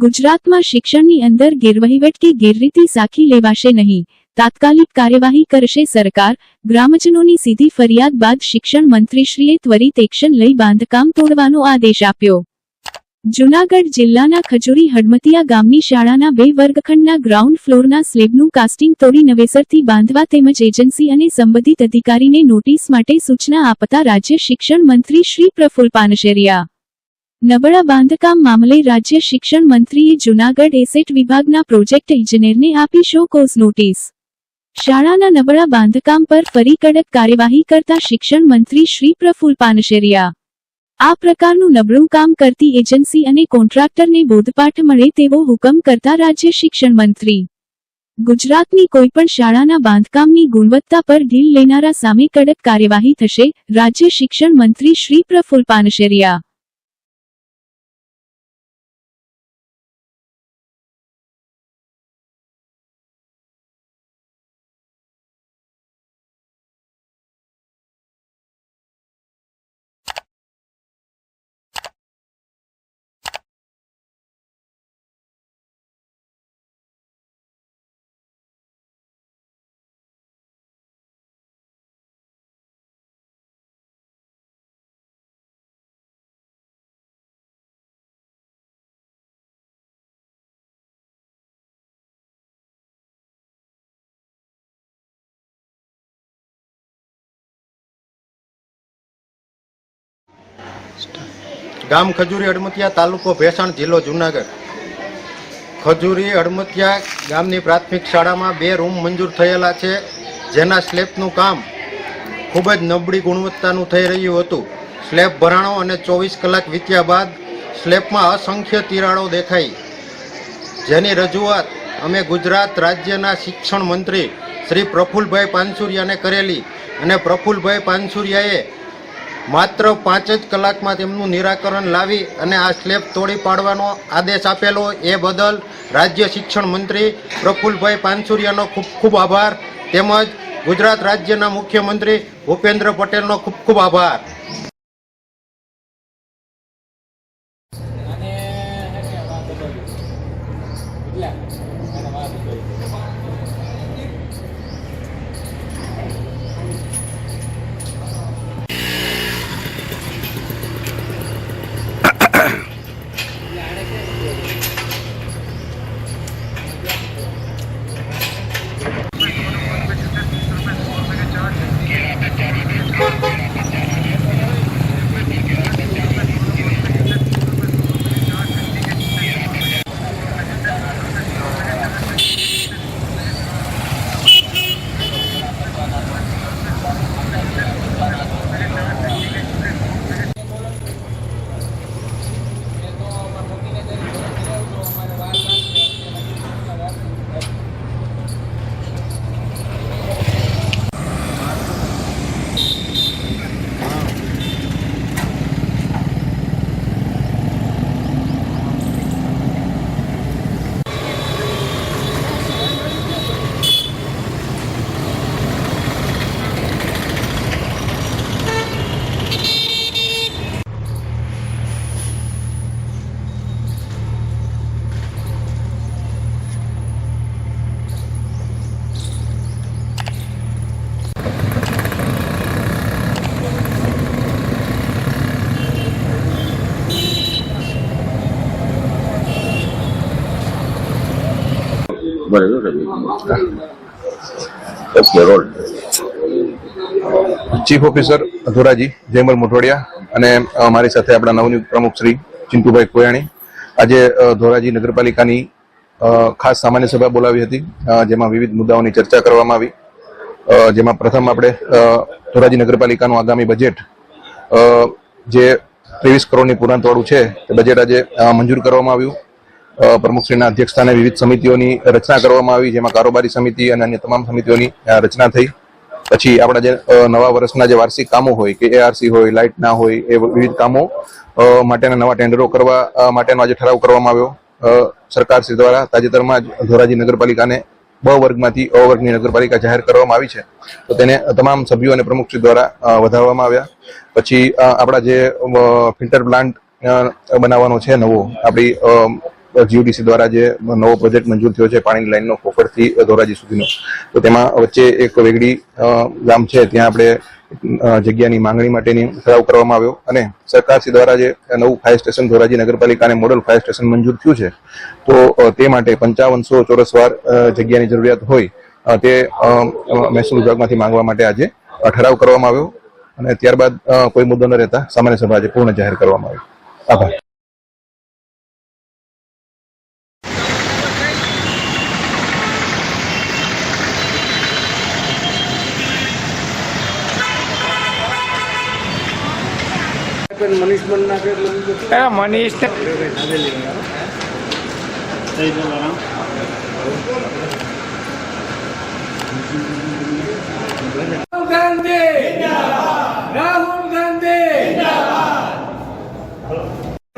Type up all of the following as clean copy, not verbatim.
ગુજરાતમાં શિક્ષણની અંદર ગેરવહીવટ કે ગેરરીતિ સાખી લેવાશે નહીં, તાત્કાલિક કાર્યવાહી કરશે સરકાર। ગ્રામજનોની સીધી ફરિયાદ બાદ શિક્ષણ મંત્રીશ્રીએ ત્વરિત એક્શન લઈ બાંધકામ તોડવાનો આદેશ આપ્યો। જૂનાગઢ જિલ્લાના ખજૂરી હડમતિયા ગામની શાળાના 2 વર્ગખંડના ગ્રાઉન્ડ ફ્લોરના સ્લેબનું કાસ્ટિંગ તોડી નવેસરથી બાંધવા તેમજ એજન્સી અને સંબંધિત અધિકારીને નોટિસ માટે સૂચના આપતા રાજ્ય શિક્ષણ મંત્રી શ્રી પ્રફુલ્લ પાનશેરિયા નબળા બાંધકામ મામલે રાજ્ય શિક્ષણ મંત્રીએ જૂનાગઢ એસેટ વિભાગના પ્રોજેક્ટ ઇજનેરને આપી શો કોઝ નોટિસ। શાળાના નબળા બાંધકામ પર ફરી કડક કાર્યવાહી કરતા શિક્ષણ મંત્રી શ્રી પ્રફુલ્લ પાનશેરિયા આ પ્રકારનું નબળું કામ કરતી એજન્સી અને કોન્ટ્રાક્ટરને બોધપાઠ મળે તેવો હુકમ કરતા રાજ્ય શિક્ષણ મંત્રી ગુજરાતની કોઈપણ શાળાના બાંધકામની ગુણવત્તા પર ઢીલ લેનારા સામે કડક કાર્યવાહી થશે। રાજ્ય શિક્ષણ મંત્રી શ્રી પ્રફુલ્લ પાનશેરિયા। ગામ ખજૂરી હડમતિયા, તાલુકો ભેસાણ, જિલ્લો જૂનાગઢ। ખજૂરી હડમતિયા ગામની પ્રાથમિક શાળામાં 2 રૂમ મંજૂર થયેલા છે, જેના સ્લેબનું કામ ખૂબ જ નબળી ગુણવત્તાનું થઈ રહ્યું હતું। સ્લેબ ભરાણો અને 24 કલાક વીત્યા બાદ સ્લેબમાં અસંખ્ય તિરાડો દેખાઈ, જેની રજૂઆત અમે ગુજરાત રાજ્યના શિક્ષણ મંત્રી શ્રી પ્રફુલ્લભાઈ પાનસુરિયાને કરેલી અને પ્રફુલ્લભાઈ પાનસુરિયાએ માત્ર 5 જ કલાકમાં તેમનું નિરાકરણ લાવી અને આ સ્લેબ તોડી પાડવાનો આદેશ આપેલો। એ બદલ રાજ્ય શિક્ષણ મંત્રી પ્રફુલ્લભાઈ પાનસુરિયાનો ખૂબ ખૂબ આભાર, તેમજ ગુજરાત રાજ્યના મુખ્યમંત્રી ભૂપેન્દ્ર પટેલનો ખૂબ ખૂબ આભાર। ચીફ ઓફિસર ધોરાજી જયમલ મોઢવાડિયા અને મારી સાથે આપણા નવનિયુક્ત પ્રમુખ શ્રી ચિંટુભાઈ કોયાણી આજે ધોરાજી નગરપાલિકાની ખાસ સામાન્ય સભા બોલાવી હતી, જેમાં વિવિધ મુદ્દાઓની ચર્ચા કરવામાં આવી। જેમાં પ્રથમ આપણે ધોરાજી નગરપાલિકાનું આગામી બજેટ જે 23 કરોડની પુરાંતવાળું છે તે બજેટ આજે મંજૂર કરવામાં આવ્યું। પ્રમુખશ્રીના અધ્યક્ષસ્થાને વિવિધ સમિતિઓની રચના કરવામાં આવી, જેમાં કારોબારી સમિતિ અને અન્ય તમામ સમિતિઓની રચના થઈ। પછી આપણા જે નવા વર્ષના જે વાર્ષિક કામો હોય કે એઆરસી હોય, લાઇટના હોય, એ વિવિધ કામો માટેના નવા ટેન્ડરો કરવા માટેનો આજે ઠરાવ કરવામાં આવ્યો। સરકારશ્રી દ્વારા તાજેતરમાં જ ધોરાજી નગરપાલિકાને બ વર્ગમાંથી અ વર્ગની નગરપાલિકા જાહેર કરવામાં આવી છે, તો તેને તમામ સભ્યો અને પ્રમુખશ્રી દ્વારા વધારવામાં આવ્યા। પછી આપણા જે ફિલ્ટર પ્લાન્ટ બનાવવાનો છે નવો આપણી જીઓડીસી દ્વારા જે નવો પ્રોજેક્ટ મંજૂર થયો છે પાણીની લાઈનનો કોકડથી ધોરાજી સુધીનો, તો તેમાં વચ્ચે એક વેગડી ગામ છે ત્યાં આપણે જગ્યાની માંગણી માટેની ઠરાવ કરવામાં આવ્યો અને સરકારશ્રી દ્વારા જે નવું ફાયર સ્ટેશન ધોરાજી નગરપાલિકાને મોડલ ફાયર સ્ટેશન મંજૂર થયું છે, તો તે માટે 5500 ચોરસવાર જગ્યાની જરૂરિયાત હોય તે મહેસૂલ વિભાગમાંથી માંગવા માટે આજે ઠરાવ કરવામાં આવ્યો અને ત્યારબાદ કોઈ મુદ્દો ન રહેતા સામાન્ય સભા આજે પૂર્ણ જાહેર કરવામાં આવી. આભાર. मनीष गांधी राहुल गांधी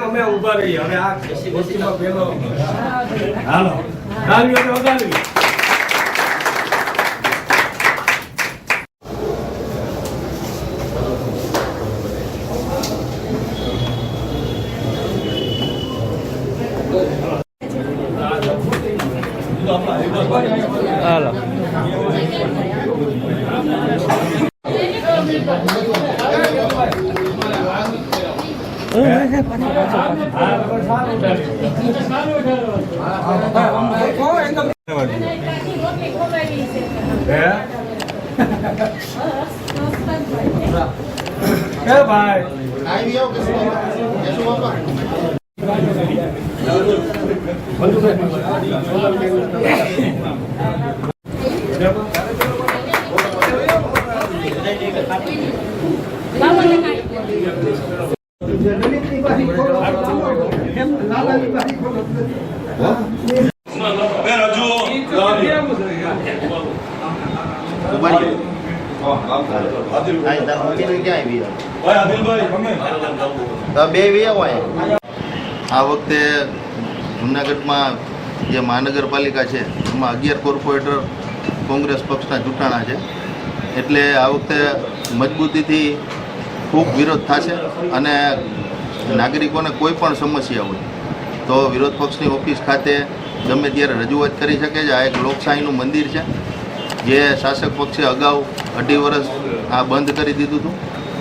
અમે ઉભા રહી હવે આ ગોષ્ઠીમાં પેલો હાલો તાળીઓ વગાડવી. હાલો આ વખતે જૂનાગઢમાં જે મહાનગરપાલિકા છે એમાં 11 કોર્પોરેટર કોંગ્રેસ પક્ષના ચૂંટાણા છે, એટલે આ વખતે મજબૂતીથી ખૂબ વિરોધ થશે અને નાગરિકોને કોઈ પણ સમસ્યા હોય તો વિરોધ પક્ષની ઓફિસ ખાતે ગમે ત્યારે રજૂઆત કરી શકે છે. આ એક લોકશાહીનું મંદિર છે જે શાસક પક્ષે અગાઉ 2.5 વર્ષ આ બંધ કરી દીધું હતું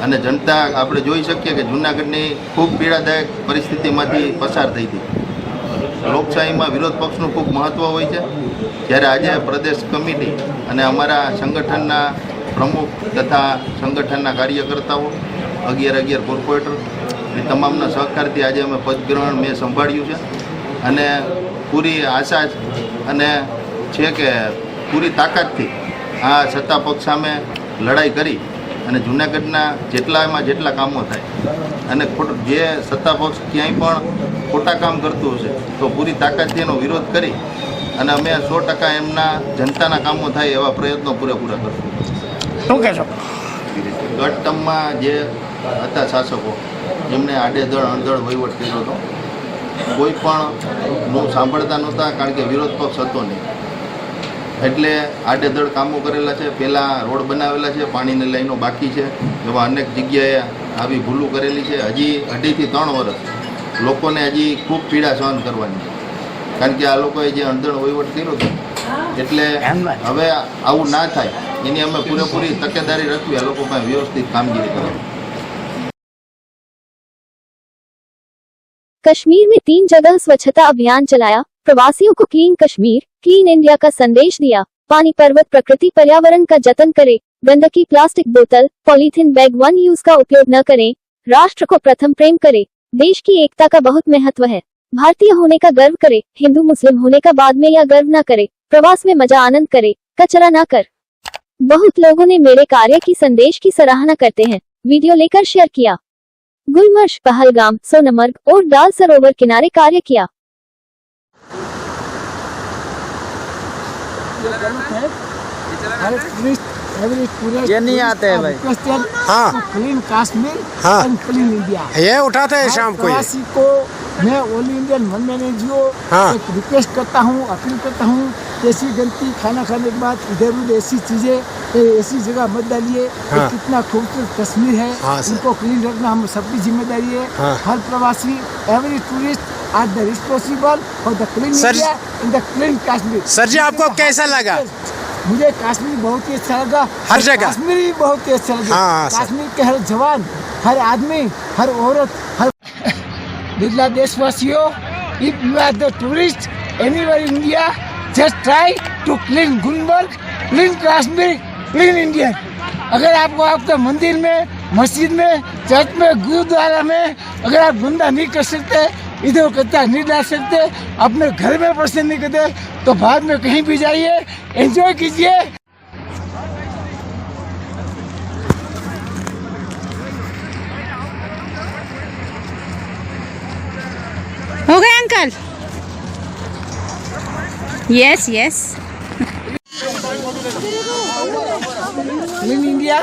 અને જનતા આપણે જોઈ શકીએ કે જૂનાગઢની ખૂબ પીડાદાયક પરિસ્થિતિમાંથી પસાર થઈ હતી. લોકશાહીમાં વિરોધ પક્ષનું ખૂબ મહત્ત્વ હોય છે. જ્યારે આજે પ્રદેશ કમિટી અને અમારા સંગઠનના પ્રમુખ તથા સંગઠનના કાર્યકર્તાઓ 11 કોર્પોરેટર એ તમામના સહકારથી આજે અમે પદગ્રહણ મેં સંભાળ્યું છે અને પૂરી આશા અને છે કે પૂરી તાકાતથી આ સત્તા પક્ષ સામે લડાઈ કરી અને જૂનાગઢના જેટલા કામો થાય અને જે સત્તા પક્ષ ક્યાંય પણ ખોટા કામ કરતું હશે તો પૂરી તાકાતથી એનો વિરોધ કરી અને અમે 100% એમના જનતાના કામો થાય એવા પ્રયત્નો પૂરેપૂરા કરશું. શું કહેશો? ગત ટર્મમાં જે હતા શાસકો જેમણે આડેધડ અણધડ વહીવટ કર્યો હતો, કોઈ પણ સાંભળતા નહોતા કારણ કે વિરોધ પક્ષ હતો નહીં, એટલે આડેધડ કામો કરેલા છે. પહેલાં રોડ બનાવેલા છે, પાણીની લાઈનો બાકી છે, એવા અનેક જગ્યાએ આવી ભૂલું કરેલી છે. હજી 2.5 થી 3 વર્ષ લોકોને હજી ખૂબ પીડા સહન કરવાની છે કારણ કે આ લોકોએ જે અણધડ વહીવટ કર્યો હતો, એટલે હવે આવું ના થાય એની અમે પૂરેપૂરી તકેદારી રાખવી, આ લોકો પાસે વ્યવસ્થિત કામગીરી કરવી. कश्मीर में 3 जगह स्वच्छता अभियान चलाया, प्रवासियों को क्लीन कश्मीर क्लीन इंडिया का संदेश दिया। पानी पर्वत प्रकृति पर्यावरण का जतन करे, गंदगी प्लास्टिक बोतल पॉलीथीन बैग वन यूज का उपयोग न करें, राष्ट्र को प्रथम प्रेम करे, देश की एकता का बहुत महत्व है, भारतीय होने का गर्व करे, हिंदू मुस्लिम होने का बाद में यह गर्व न करे, प्रवास में मजा आनंद करे, कचरा न कर। बहुत लोगों ने मेरे कार्य की संदेश की सराहना करते हैं, वीडियो लेकर शेयर किया। गुलमर्ग, पहलगाम, सोनमर्ग और दाल सरोवर किनारे कार्य किया। ये नहीं आते हैं भाई। हाँ क्लीन कश्मीर हाँ एंड क्लीन इंडिया ये उठाते हैं शाम को ये। प्रवासी को मैं ऑल इंडियन वन एनजीओ हाँ। एक रिक्वेस्ट करता हूँ, अपील करता हूँ, ऐसी गलती खाना खाने के बाद इधर उधर ऐसी चीजें ऐसी जगह मत डालिए। हाँ। ये कितना खूबसूरत कश्मीर है, हाँ सर। इनको क्लीन रखना हम सबकी जिम्मेदारी है। हाँ। हर प्रवासी every tourist are the responsible for the clean Sir- India and the clean Kashmir. Sir ji, आपको कैसा लगा? मुझे कश्मीर बहुत ही अच्छा लगा। हर और जगह? कश्मीर भी बहुत ही अच्छा लगा। हाँ, सर। कश्मीर के हर जवान, हर आदमी, हर औरत, हर बिरला देशवासियों, if you are the tourist anywhere in India, just try to clean Gulmarg, clean Kashmir, clean India. अगर आपको आपके मंदिर में, मस्जिद में, चर्च में, गुरुद्वारा में अगर आप गंदा नहीं कर सकते, इधर कचरा नहीं डाल सकते, अपने घर में पसंद नहीं करते, तो बाद में कहीं भी जाइए, एंजॉय कीजिए। हो गए uncle? Yes yes. Clean India,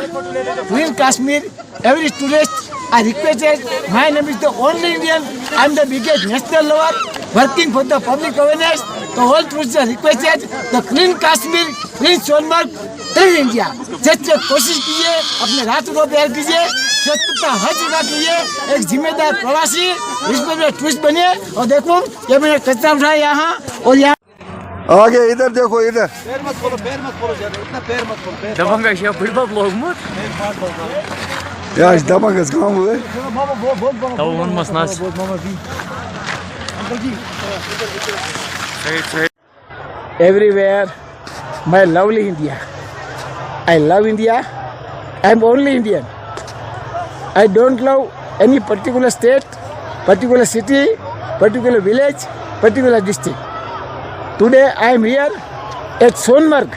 clean Kashmir, every tourist are requested. My name is the only Indian. I am the biggest national lover working for the public awareness. The whole tourists are requested. The clean Kashmir, clean Sonmarg, clean India. Just कोशिश कीजिए, अपने राष्ट्र को प्यार कीजिए, स्वच्छता हर जगह कीजिए, एक जिम्मेदार प्रवासी इसमें भी टूरिस्ट बनिए। और देखो ये मैंने कचरा उठाया यहाँ और यहाँ आगे इधर देखो इधर ya işte damak kalmıyor. everywhere my lovely India. I love India. I am only Indian. I don't love any particular state, particular city, particular village, particular district. Today I am here at Sonmarg,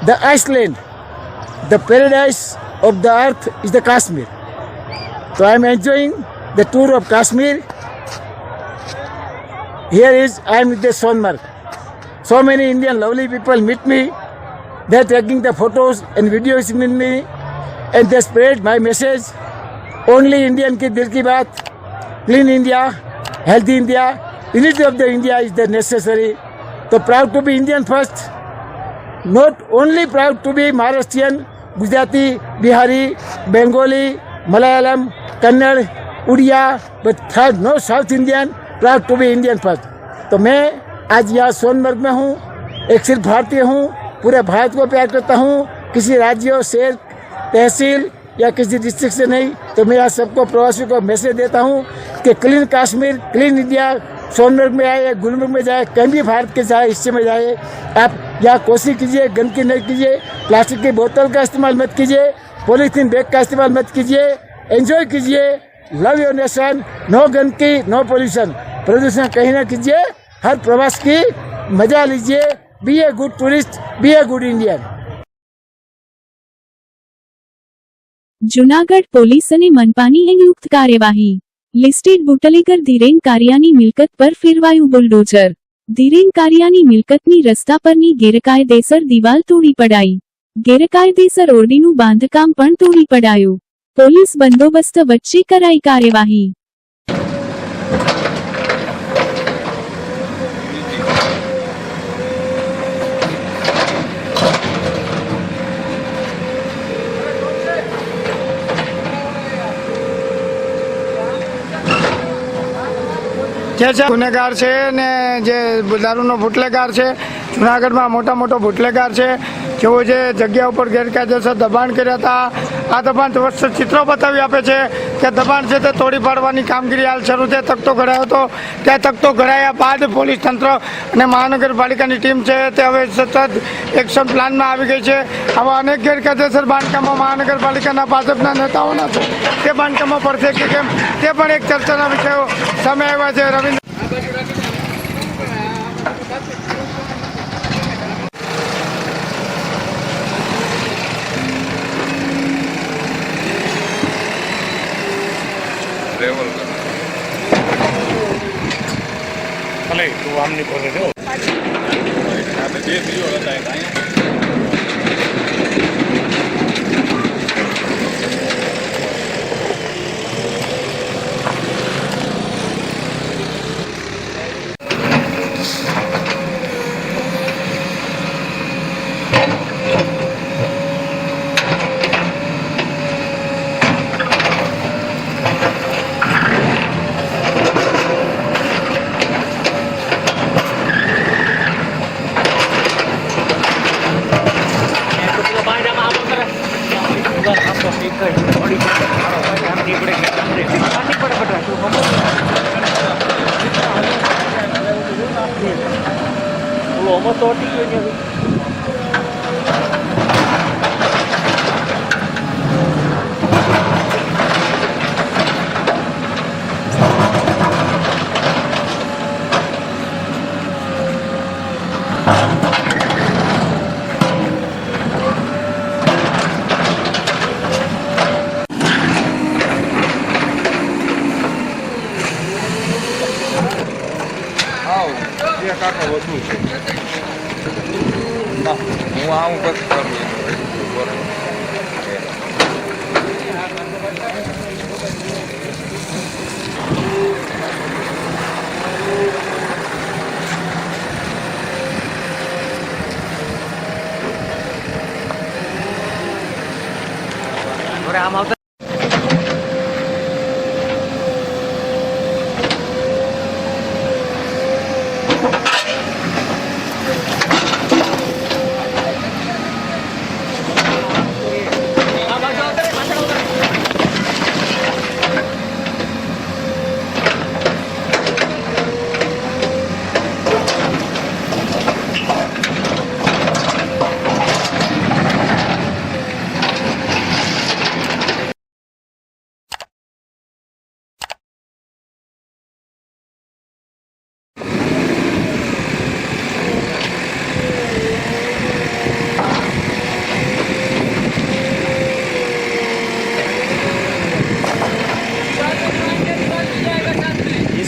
the Iceland, the paradise of the earth is the Kashmir. So I am enjoying the tour of Kashmir. Here is I am with the Sonmarg. So many Indian lovely people meet me. They are taking the photos and videos with me, and they spread my message. Only Indian ki dil ki baat. Clean India, healthy India, unity of the India is the necessary. So proud to be Indian first. Not only proud to be Maharashtrian, Gujarati, Bihari, Bengali, Malayalam, Kannada, Udiya, but third, no South Indian, proud to be Indian first. तो मैं आज यहाँ सोनमर्ग में हूँ, एक सिर्फ भारतीय हूँ, पूरे भारत को प्यार करता हूँ, किसी राज्य, शहर, तहसील या किसी डिस्ट्रिक्ट से नहीं। तो मैं यहाँ सबको प्रवासियों को मैसेज देता हूँ कि clean Kashmir, clean India, Sonmarg में आए, गुलमर्ग में जाए, कहीं भी भारत के जाए हिस्से में जाए, आप यहाँ कोशिश कीजिए, गंदगी नहीं कीजिए, प्लास्टिक की बोतल का इस्तेमाल मत कीजिए, पॉलीथीन बैग का इस्तेमाल मत कीजिए, एंजॉय कीजिए, लव योर नेशन, नो गंदगी, नो पोल्यूशन, प्रदूषण कहीं ना कीजिए, हर प्रवास की मजा लीजिए, be a good tourist, be a good Indian. Junagadh police અને મનપાની સંયુક્ત કાર્યવાહી લિસ્ટેડ બુટલેગર ધીરેન કારિયાની મિલકત પર ફેરવાયું બુલડોઝર ધીરેન કારિયાની મિલકતની રસ્તા પરની ગેરકાયદેસર દિવાલ તોડી પડાઈ ગેરકાયદેસર ઓરડીનું બાંધકામ પણ તોડી પડાયું પોલીસ બંદોબસ્ત વચ્ચે કરાઈ કાર્યવાહી જે ગુનેગાર છે ને જે દારૂનો બુટલેગાર છે, જુનાગઢમાં મોટો બુટલેગાર છે, જેઓ જે જગ્યા ઉપર ગેરકાયદેસર દબાણ કર્યા હતા, આ દબાણ ચિત્રો બતાવી આપે છે કે દબાણ છે તે તોડી પાડવાની કામગીરી હાલ શરૂ છે। તકતો ઘડાયો હતો, તે તકતો ઘડાયા બાદ પોલીસ તંત્ર અને મહાનગરપાલિકાની ટીમ છે તે હવે સતત એક્શન પ્લાનમાં આવી ગઈ છે। આવા અનેક ગેરકાયદેસર બાંધકામો મહાનગરપાલિકાના ભાજપના નેતાઓના છે, તે બાંધકામો પડશે કે કેમ તે પણ એક ચર્ચાના વિષયો સામે આવ્યા છે। રવિન્દ્ર તું આમ નહીં બોલે જો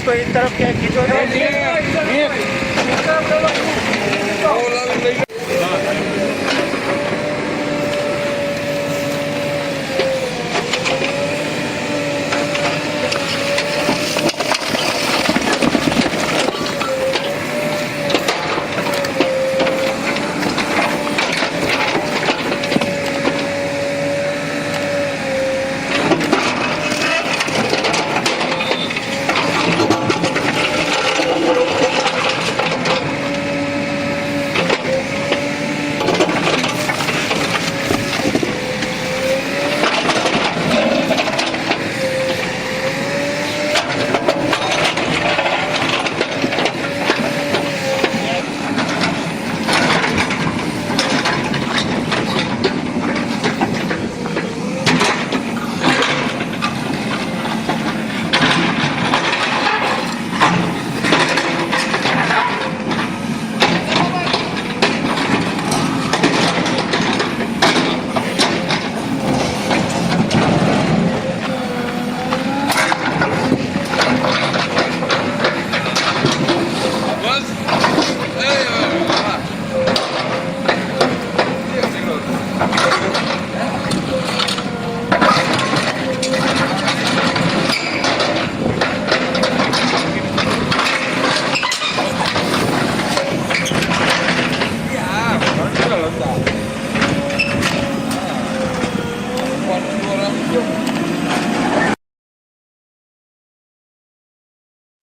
इसको एक तरफ क्या खींचो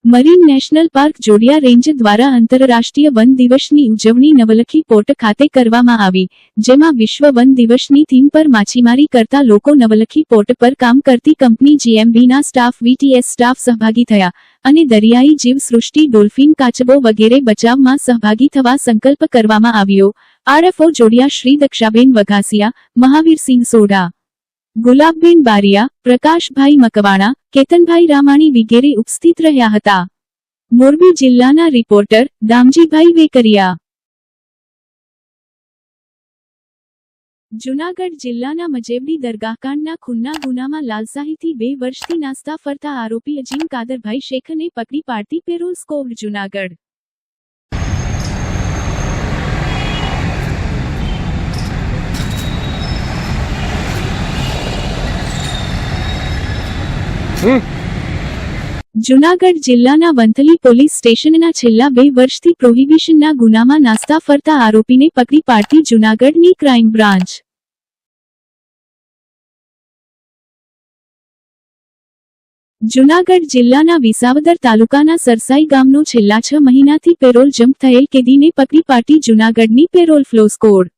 મરીન નેશનલ પાર્ક જોડિયા રેન્જ દ્વારા આંતરરાષ્ટ્રીય વન દિવસની ઉજવણી નવલખી પોર્ટ ખાતે કરવામાં આવી, જેમાં વિશ્વ વન દિવસની થીમ પર માછીમારી કરતા લોકો, નવલખી પોર્ટ પર કામ કરતી કંપની જીએમબીના સ્ટાફ, વીટીએસ સ્ટાફ સહભાગી થયા અને દરિયાઈ જીવસૃષ્ટિ, ડોલ્ફિન, કાચબો વગેરે બચાવમાં સહભાગી થવા સંકલ્પ કરવામાં આવ્યો. આરએફઓ જોડિયા શ્રી દક્ષાબેન વઘાસિયા, મહાવીરસિંહ સોઢા, ગુલાબબેન બારિયા, પ્રકાશભાઈ મકવાણા, કેતનભાઈ રામાણી વગેરે ઉપસ્થિત રહ્યા હતા. મોરબી જિલ્લાના રિપોર્ટર દામજીભાઈ વેકરિયા. જૂનાગઢ જિલ્લાના મજેવડી દરગાહકાંડના ખૂનના ગુનામાં લાલસાહીથી 2 વર્ષથી નાસ્તા ફરતા આરોપી અજીમ કાદરભાઈ શેખને પકડી પાડતી પેરોલ સ્કોડ જૂનાગઢ. જૂનાગઢ જિલ્લાના વંથલી પોલીસ સ્ટેશનના છેલ્લા 2 વર્ષથી પ્રોહિબિશનના ગુનામાં નાસ્તા ફરતા આરોપીને પકડી પાડતી જૂનાગઢની ક્રાઇમ બ્રાન્ચ. જૂનાગઢ જિલ્લાના વિસાવદર તાલુકાના સરસાઈ ગામનો છેલ્લા 6 મહિનાથી પેરોલ જમ્પ થયેલ કેદીને પકડી પાડતી જૂનાગઢની પેરોલ ફ્લો સ્કોડ.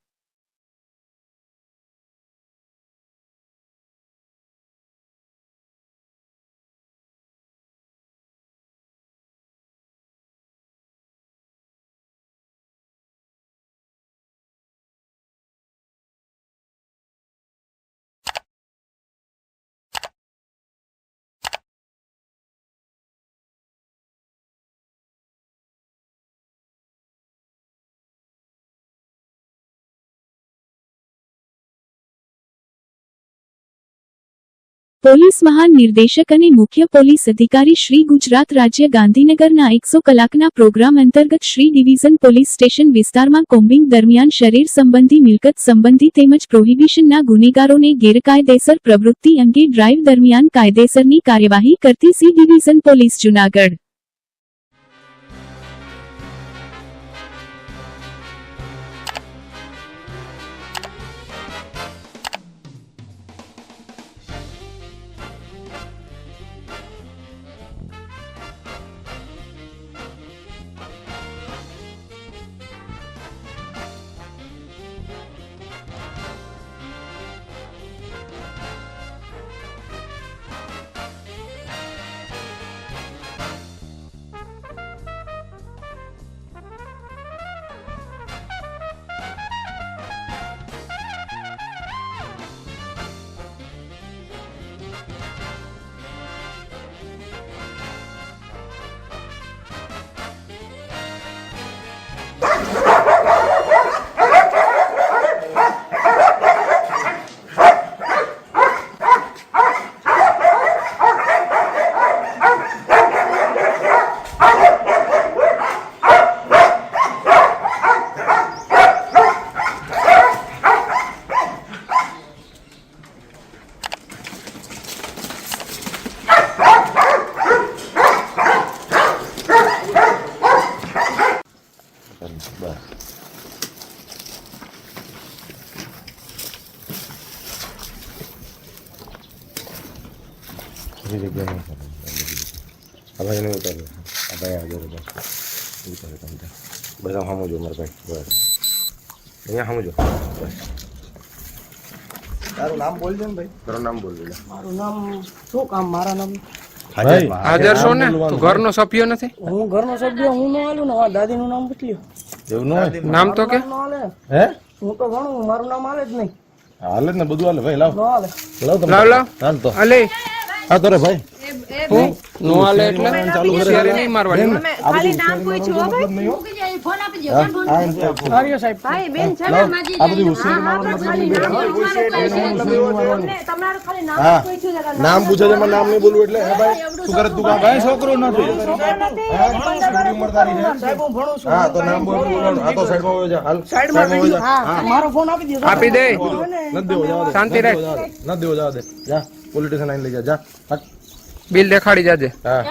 પોલીસ મહાનિર્દેશક અને મુખ્ય પોલીસ અધિકારી શ્રી ગુજરાત રાજ્ય ગાંધીનગરના 100 કલાકના પ્રોગ્રામ અંતર્ગત શ્રી ડિવિઝન પોલીસ સ્ટેશન વિસ્તારમાં કોમ્બિંગ દરમિયાન શરીર સંબંધી મિલકત સંબંધી તેમજ પ્રોહિબિશનના ગુનેગારોને ગેરકાયદેસર પ્રવૃત્તિ અંગે ડ્રાઇવ દરમિયાન કાયદેસરની કાર્યવાહી કરતી સી ડિવિઝન પોલીસ જૂનાગઢ બધા સમજો મારા ભાઈ બસ અહીંયા સમજો બસ તારું નામ બોલજો ને ભાઈ તારું નામ બોલ દે મારું નામ શું કામ મારા નામ હાજર છો ને તું ઘરનો સભ્ય નથી હું ઘરનો સભ્ય હું ન આલું ને દાદીનું નામ પૂછ્યું એવું ન નામ તો કે હે હું તો ભણું મારું નામ હાલે જ નહીં હાલે ને બધું હાલે ભાઈ લાવ હાલે લાવ હાલ તો હાલે હા તો રે ભાઈ હું નો હાલે એટલે ચાલુ કરે નહીં મારવાની ખાલી નામ પૂછ્યું હો ભાઈ ફોન આપી દો આર્યો સાહેબ ભાઈ બેન છે ને માજી આ બધી હોશિયારી તમારું ખાલી નામ પૂછ્યું છે નામ પૂછે છે મને નામ નહીં બોલવું એટલે હે ભાઈ તું કરે તું કામ ભાઈ છોકરો નથી ઉંમરદારી છે સાહેબ હું ભણું છું હા તો નામ બોલવાનું આ તો સાઈડમાં હોય જા હાલ સાઈડમાં હોય જા હા મારો ફોન આપી દો આપી દે ન દેવો જવા દે શાંતિ રાખ ન દેવો જવા દે જા પોલીસ સ્ટેશન આવીને લઈ જા જા બિલ દેખાડી જાજે હા